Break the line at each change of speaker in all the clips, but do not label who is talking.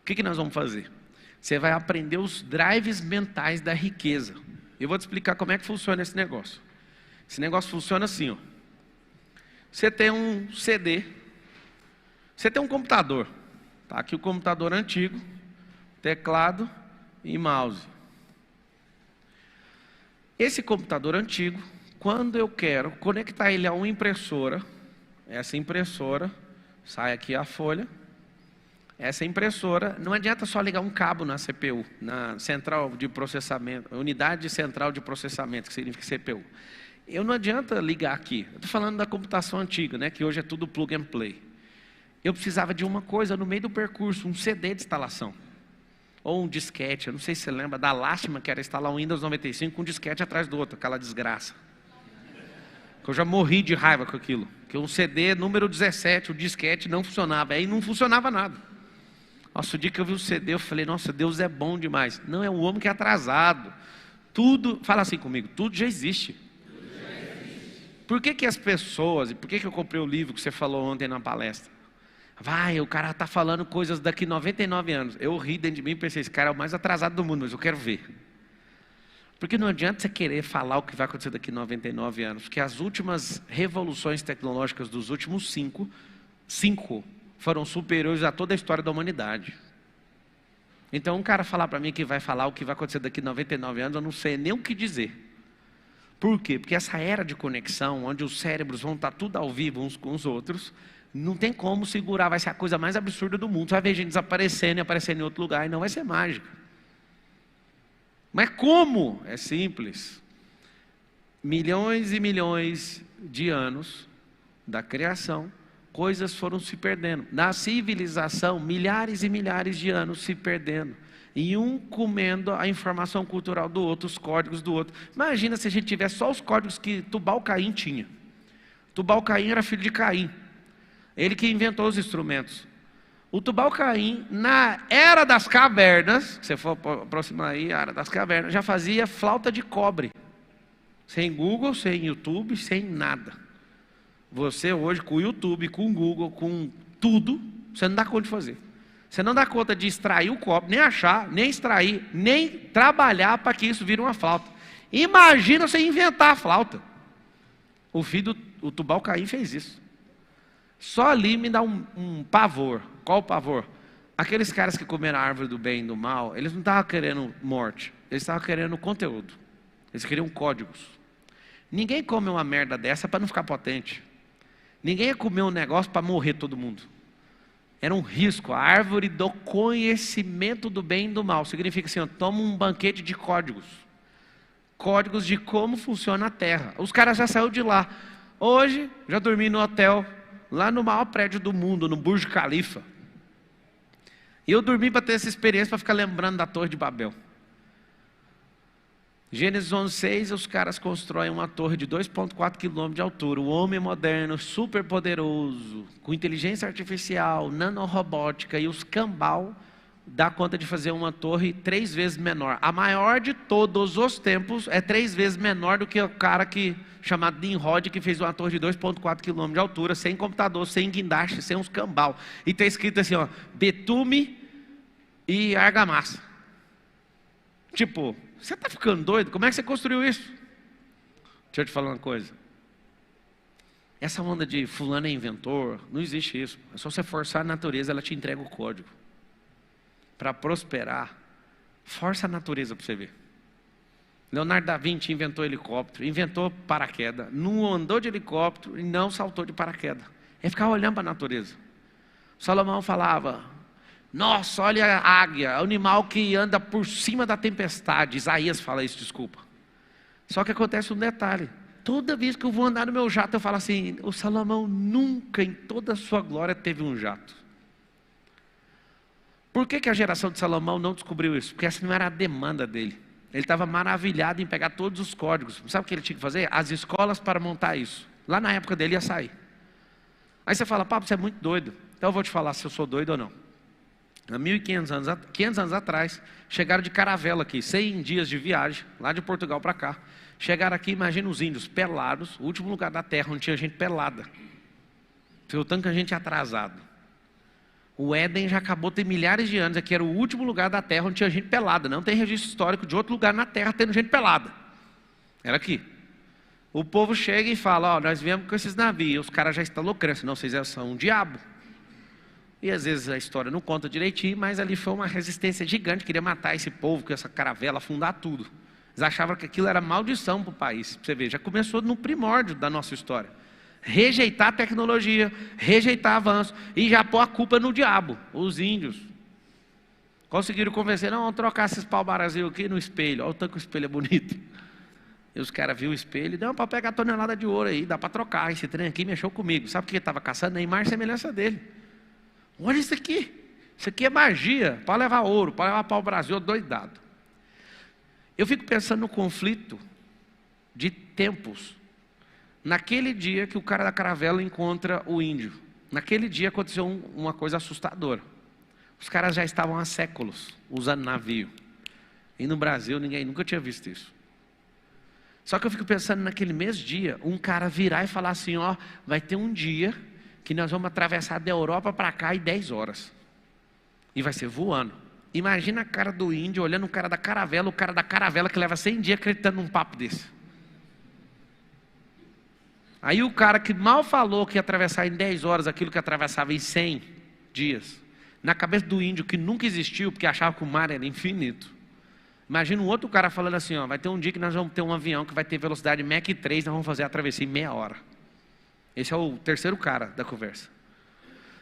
O que nós vamos fazer? Você vai aprender os drives mentais da riqueza. Eu vou te explicar como é que funciona esse negócio. Esse negócio funciona assim, ó. Você tem um CD, você tem um computador. Tá aqui o computador antigo, teclado e mouse. Esse computador antigo, quando eu quero conectar ele a uma impressora, essa impressora, sai aqui a folha. Essa impressora, não adianta só ligar um cabo na CPU, na central de processamento, unidade central de processamento, que significa CPU. Não adianta ligar aqui. Eu estou falando da computação antiga, né, que hoje é tudo plug and play. Eu precisava de uma coisa no meio do percurso, um CD de instalação. Ou um disquete, eu não sei se você lembra da lástima que era instalar um Windows 95 com um disquete atrás do outro, aquela desgraça. Eu já morri de raiva com aquilo. Que um CD número 17, o disquete não funcionava, aí não funcionava nada. Nossa, o dia que eu vi o CD, eu falei, nossa, Deus é bom demais. Não, é um homem que é atrasado. Tudo, fala assim comigo, tudo já existe. Por que as pessoas, e por que eu comprei o livro que você falou ontem na palestra? O cara está falando coisas daqui 99 anos. Eu ri dentro de mim e pensei, esse cara é o mais atrasado do mundo, mas eu quero ver. Porque não adianta você querer falar o que vai acontecer daqui 99 anos, porque as últimas revoluções tecnológicas dos últimos cinco foram superiores a toda a história da humanidade. Então um cara falar para mim que vai falar o que vai acontecer daqui 99 anos, eu não sei nem o que dizer. Por quê? Porque essa era de conexão, onde os cérebros vão estar tudo ao vivo uns com os outros, não tem como segurar, vai ser a coisa mais absurda do mundo. Você vai ver gente desaparecendo e aparecendo em outro lugar, e não vai ser mágica. Mas como? É simples. Milhões e milhões de anos da criação, coisas foram se perdendo. Na civilização, milhares e milhares de anos se perdendo. E um comendo a informação cultural do outro, os códigos do outro. Imagina se a gente tivesse só os códigos que Tubal-Caim tinha. Tubal-Caim era filho de Caim. Ele que inventou os instrumentos. O Tubal-Caim, na Era das Cavernas, se você for aproximar aí, a Era das Cavernas, já fazia flauta de cobre. Sem Google, sem YouTube, sem nada. Você hoje, com o YouTube, com o Google, com tudo, você não dá conta de fazer. Você não dá conta de extrair o cobre, nem achar, nem extrair, nem trabalhar para que isso vire uma flauta. Imagina você inventar a flauta. O filho do Tubal-Caim fez isso. Só ali me dá um pavor. Qual o pavor? Aqueles caras que comeram a árvore do bem e do mal, eles não estavam querendo morte, eles estavam querendo conteúdo. Eles queriam códigos. Ninguém come uma merda dessa para não ficar potente. Ninguém ia comer um negócio para morrer todo mundo. Era um risco. A árvore do conhecimento do bem e do mal. Significa assim, toma um banquete de códigos. Códigos de como funciona a terra. Os caras já saíram de lá. Hoje, já dormi no hotel, lá no maior prédio do mundo, no Burj Khalifa. E eu dormi para ter essa experiência, para ficar lembrando da Torre de Babel. Gênesis 11:6, os caras constroem uma torre de 2,4 km de altura. O homem moderno, super poderoso, com inteligência artificial, nanorobótica e os cambal, dá conta de fazer uma torre 3 vezes menor. A maior de todos os tempos é 3 vezes menor do que o cara chamado Nimrod, que fez uma torre de 2,4 km de altura, sem computador, sem guindaste, sem uns cambal. E está escrito assim, ó, betume e argamassa. Tipo, você está ficando doido? Como é que você construiu isso? Deixa eu te falar uma coisa. Essa onda de fulano é inventor, não existe isso. É só você forçar a natureza, ela te entrega o código. Para prosperar, força a natureza para você ver. Leonardo da Vinci inventou helicóptero, inventou paraquedas, não andou de helicóptero e não saltou de paraquedas. Ele ficava olhando para a natureza. Salomão falava, nossa, olha a águia, animal que anda por cima da tempestade. Isaías fala isso, desculpa. Só que acontece um detalhe. Toda vez que eu vou andar no meu jato, eu falo assim, o Salomão nunca em toda a sua glória teve um jato. Por que a geração de Salomão não descobriu isso? Porque essa não era a demanda dele. Ele estava maravilhado em pegar todos os códigos. Sabe o que ele tinha que fazer? As escolas para montar isso. Lá na época dele ia sair. Aí você fala, papo, você é muito doido. Então eu vou te falar se eu sou doido ou não. Há 500 anos atrás, chegaram de caravela aqui, 100 dias de viagem, lá de Portugal para cá. Chegaram aqui, imagina os índios pelados, o último lugar da terra onde tinha gente pelada. Foi o tanto que a gente é atrasado. O Éden já acabou tem milhares de anos. Aqui era o último lugar da terra onde tinha gente pelada. Não tem registro histórico de outro lugar na terra tendo gente pelada. Era aqui. O povo chega e fala, ó, nós viemos com esses navios. Os caras já estão loucando. Não, vocês são um diabo. E às vezes a história não conta direitinho, mas ali foi uma resistência gigante. Queria matar esse povo com essa caravela, afundar tudo. Eles achavam que aquilo era maldição para o país. Você vê, já começou no primórdio da nossa história. Rejeitar a tecnologia, rejeitar avanço e já pôr a culpa no diabo. Os índios conseguiram convencer, não, vamos trocar esses pau-brasil aqui no espelho. Olha o tanto que o espelho é bonito. E os caras viram o espelho e não, para pegar a tonelada de ouro aí, dá para trocar. Esse trem aqui mexeu comigo. Sabe o que ele estava caçando? Neymar, semelhança dele. Olha isso aqui. Isso aqui é magia. Para levar ouro, para levar pau-brasil, doidado. Eu fico pensando no conflito de tempos. Naquele dia que o cara da caravela encontra o índio, naquele dia aconteceu uma coisa assustadora. Os caras já estavam há séculos usando navio. E no Brasil ninguém nunca tinha visto isso. Só que eu fico pensando naquele mesmo dia, um cara virar e falar assim, ó, vai ter um dia que nós vamos atravessar da Europa para cá em 10 horas. E vai ser voando. Imagina a cara do índio olhando o cara da caravela que leva 100 dias acreditando num papo desse. Aí o cara que mal falou que ia atravessar em 10 horas aquilo que atravessava em 100 dias, na cabeça do índio que nunca existiu, porque achava que o mar era infinito. Imagina um outro cara falando assim, ó, vai ter um dia que nós vamos ter um avião que vai ter velocidade Mach 3, nós vamos fazer a travessia em meia hora. Esse é o terceiro cara da conversa.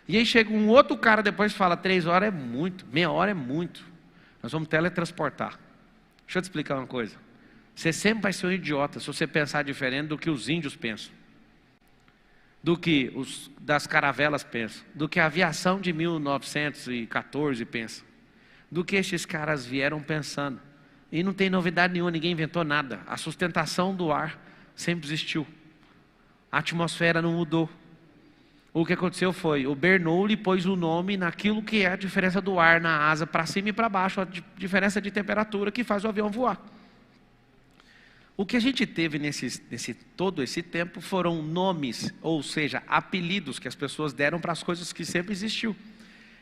E aí chega um outro cara depois e fala, 3 horas é muito, meia hora é muito. Nós vamos teletransportar. Deixa eu te explicar uma coisa. Você sempre vai ser um idiota se você pensar diferente do que os índios pensam. Do que os das caravelas pensam. Do que a aviação de 1914 pensa. Do que esses caras vieram pensando. E não tem novidade nenhuma, ninguém inventou nada. A sustentação do ar sempre existiu. A atmosfera não mudou. O que aconteceu foi, o Bernoulli pôs o nome naquilo que é a diferença do ar na asa para cima e para baixo, a diferença de temperatura que faz o avião voar. O que a gente teve todo esse tempo foram nomes, ou seja, apelidos que as pessoas deram para as coisas que sempre existiu.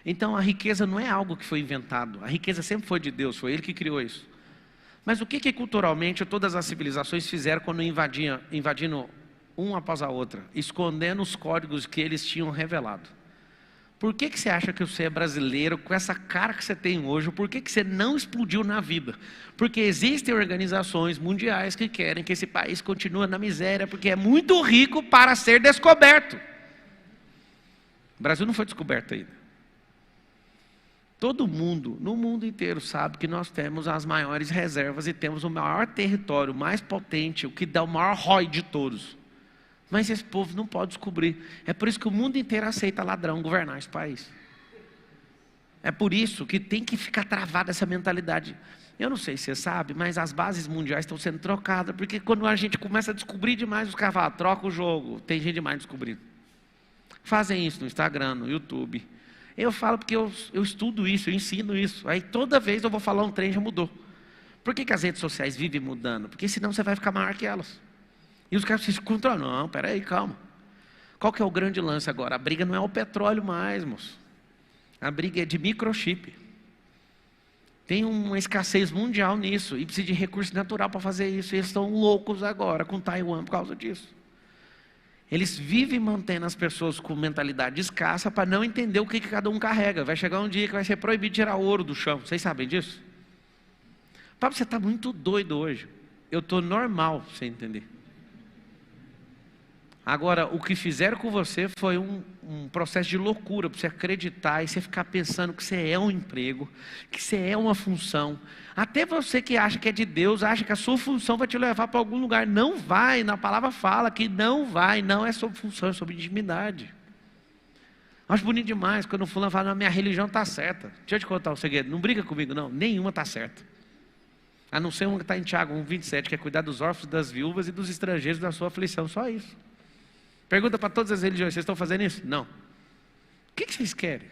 Então a riqueza não é algo que foi inventado, a riqueza sempre foi de Deus, foi Ele que criou isso. Mas o que culturalmente todas as civilizações fizeram quando invadindo uma após a outra, escondendo os códigos que eles tinham revelado? Por que você acha que você é brasileiro com essa cara que você tem hoje? Por que você não explodiu na vida? Porque existem organizações mundiais que querem que esse país continue na miséria, porque é muito rico para ser descoberto. O Brasil não foi descoberto ainda. Todo mundo, no mundo inteiro, sabe que nós temos as maiores reservas e temos o maior território, mais potente, o que dá o maior ROI de todos. Mas esse povo não pode descobrir. É por isso que o mundo inteiro aceita ladrão governar esse país. É por isso que tem que ficar travada essa mentalidade. Eu não sei se você sabe, mas as bases mundiais estão sendo trocadas, porque quando a gente começa a descobrir demais, os caras falam, troca o jogo, tem gente demais descobrindo. Fazem isso no Instagram, no YouTube. Eu falo porque eu estudo isso, eu ensino isso. Aí toda vez eu vou falar um trem, já mudou. Por que as redes sociais vivem mudando? Porque senão você vai ficar maior que elas. E os caras se encontram, não, peraí, calma. Qual que é o grande lance agora? A briga não é o petróleo mais, moço. A briga é de microchip. Tem uma escassez mundial nisso, e precisa de recurso natural para fazer isso. E eles estão loucos agora com Taiwan por causa disso. Eles vivem mantendo as pessoas com mentalidade escassa para não entender o que cada um carrega. Vai chegar um dia que vai ser proibido tirar ouro do chão. Vocês sabem disso? Pablo, você está muito doido hoje. Eu estou normal, sem entender. Agora, o que fizeram com você foi um processo de loucura, para você acreditar e você ficar pensando que você é um emprego, que você é uma função. Até você que acha que é de Deus, acha que a sua função vai te levar para algum lugar. Não vai, na palavra fala que não vai, não é sobre função, é sobre intimidade. Acho bonito demais quando o fulano fala, não, minha religião está certa. Deixa eu te contar um segredo, não briga comigo não, nenhuma está certa. A não ser uma que está em Tiago 1,27, que é cuidar dos órfãos, das viúvas e dos estrangeiros da sua aflição, só isso. Pergunta para todas as religiões, vocês estão fazendo isso? Não. O que vocês querem?